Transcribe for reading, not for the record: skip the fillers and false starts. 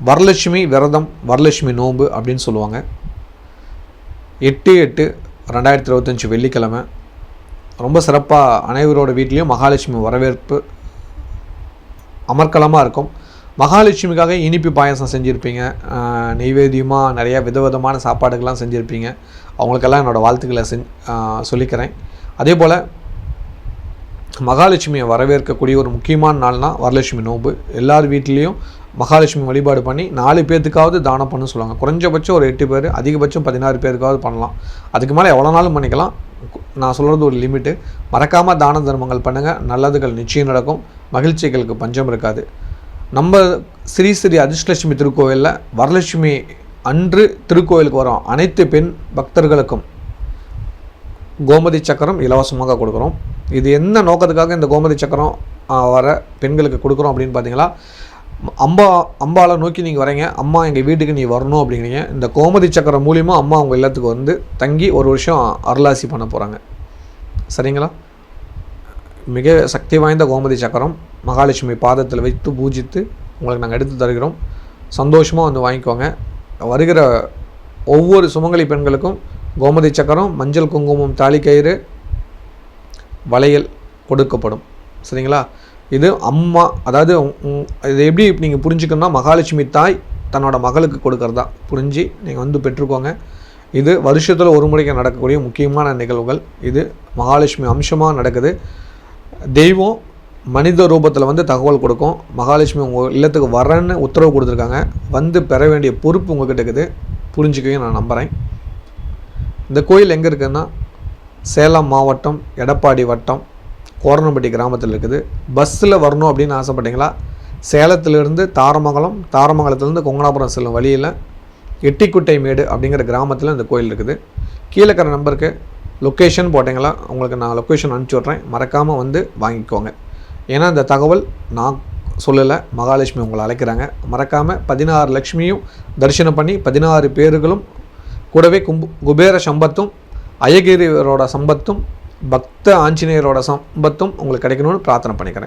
வரலட்சுமி விரதம், வரலட்சுமி நோன்பு அப்படின்னு சொல்லுவாங்க. 8/8/2025 வெள்ளிக்கிழமை ரொம்ப சிறப்பாக அனைவரோட வீட்லேயும் மகாலட்சுமி வரவேற்பு அமர்க்கலமாக இருக்கும். மகாலட்சுமிக்காக இனிப்பு பாயசம் செஞ்சுருப்பீங்க, நெய்வேத்தியமாக நிறையா விதவிதமான சாப்பாடுகள்லாம் செஞ்சுருப்பீங்க. அவங்களுக்கெல்லாம் என்னோடய வாழ்த்துக்களை சொல்லிக்கிறேன். அதே போல் மகாலட்சுமியை வரவேற்கக்கூடிய ஒரு முக்கியமான நாள்னால் வரலட்சுமி நோன்பு. எல்லார் வீட்லேயும் மகாலட்சுமி வழிபாடு பண்ணி 4 பேர்த்துக்காவது தானம் பண்ண சொல்லுவாங்க. குறைஞ்சபட்சம் ஒரு 8 பேர், அதிகபட்சம் 16 பேருக்காவது பண்ணலாம். அதுக்கு மேலே எவ்வளோ நாளும் பண்ணிக்கலாம். நான் சொல்கிறது ஒரு லிமிட்டு. மறக்காமல் தான தர்மங்கள் பண்ணுங்கள், நல்லதுகள் நிச்சயம் நடக்கும், மகிழ்ச்சிகளுக்கு பஞ்சம் இருக்காது. நம்ம ஸ்ரீ ஸ்ரீ அதிர்ஷ்டலட்சுமி திருக்கோவிலில் வரலட்சுமி அன்று திருக்கோவிலுக்கு வரோம் அனைத்து பெண் பக்தர்களுக்கும் கோமதி சக்கரம் இலவசமாக கொடுக்குறோம். இது என்ன நோக்கத்துக்காக இந்த கோமதி சக்கரம் வர பெண்களுக்கு கொடுக்குறோம் அப்படின்னு பார்த்தீங்களா, அம்பாவை நோக்கி நீங்கள் வரீங்க, அம்மா எங்கள் வீட்டுக்கு நீ வரணும் அப்படிங்கிறீங்க. இந்த கோமதி சக்கரம் மூலிமா அம்மா உங்கள் இல்லத்துக்கு வந்து தங்கி ஒரு வருஷம் அருளாசி பண்ண போகிறாங்க. சரிங்களா? மிக சக்தி வாய்ந்த கோமதி சக்கரம் மகாலட்சுமி பாதத்தில் வைத்து பூஜித்து உங்களுக்கு நாங்கள் எடுத்து தருகிறோம். சந்தோஷமாக வந்து வாங்கிக்கோங்க. வருகிற ஒவ்வொரு சுமங்கலி பெண்களுக்கும் கோமதி சக்கரம், மஞ்சள் குங்குமம், தாலிக்கயிறு, வளையல் கொடுக்கப்படும். சரிங்களா? இது அம்மா, அதாவது இது எப்படி நீங்கள் புரிஞ்சுக்கணும்னா, மகாலட்சுமி தாய் தன்னோட மகளுக்கு கொடுக்கறதா புரிஞ்சு நீங்கள் வந்து பெற்றுக்கோங்க. இது வருஷத்தில் ஒரு முறைக்கு நடக்கக்கூடிய முக்கியமான நிகழ்வுகள். இது மகாலட்சுமி அம்சமாக நடக்குது. தெய்வம் மனித ரூபத்தில் வந்து தகவல் கொடுக்கும். மகாலட்சுமி உங்கள் இல்லத்துக்கு வரேன்னு உத்தரவு கொடுத்துருக்காங்க. வந்து பெற வேண்டிய பொறுப்பு உங்கள்கிட்ட இருக்குது. புரிஞ்சுக்கவே நான் நம்புகிறேன். இந்த கோயில் எங்கே இருக்குதுன்னா, சேலம் மாவட்டம் எடப்பாடி வட்டம் கோரணம்பட்டி கிராமத்தில் இருக்குது. பஸ்ஸில் வரணும் அப்படின்னு ஆசைப்பட்டீங்களா, சேலத்திலிருந்து தாரமங்கலம், தாரமங்கலத்திலேருந்து கொங்கனாபுரம் செல்லும் வழியில் எட்டிக்குட்டை மேடு அப்படிங்கிற கிராமத்தில் இந்த கோயில் இருக்குது. கீழே இருக்கிற நம்பருக்கு லொக்கேஷன் போட்டிங்களா, உங்களுக்கு நான் லொக்கேஷன் அனுப்பிச்சி விட்றேன். மறக்காமல் வந்து வாங்கிக்கோங்க. ஏன்னா இந்த தகவல் நான் சொல்லலை, மகாலட்சுமி உங்களை அழைக்கிறாங்க. மறக்காமல் 16 லட்சுமியும் தரிசனம் பண்ணி 16 பேர்களும் கூடவே குபேர சம்பத்தும், அயகிரியோட சம்பத்தும், பக்த ஆஞ்சநேயரோட சம்பத்தும் உங்களுக்கு கிடைக்கணும்னு பிரார்த்தனை பண்ணிக்கிறேன்.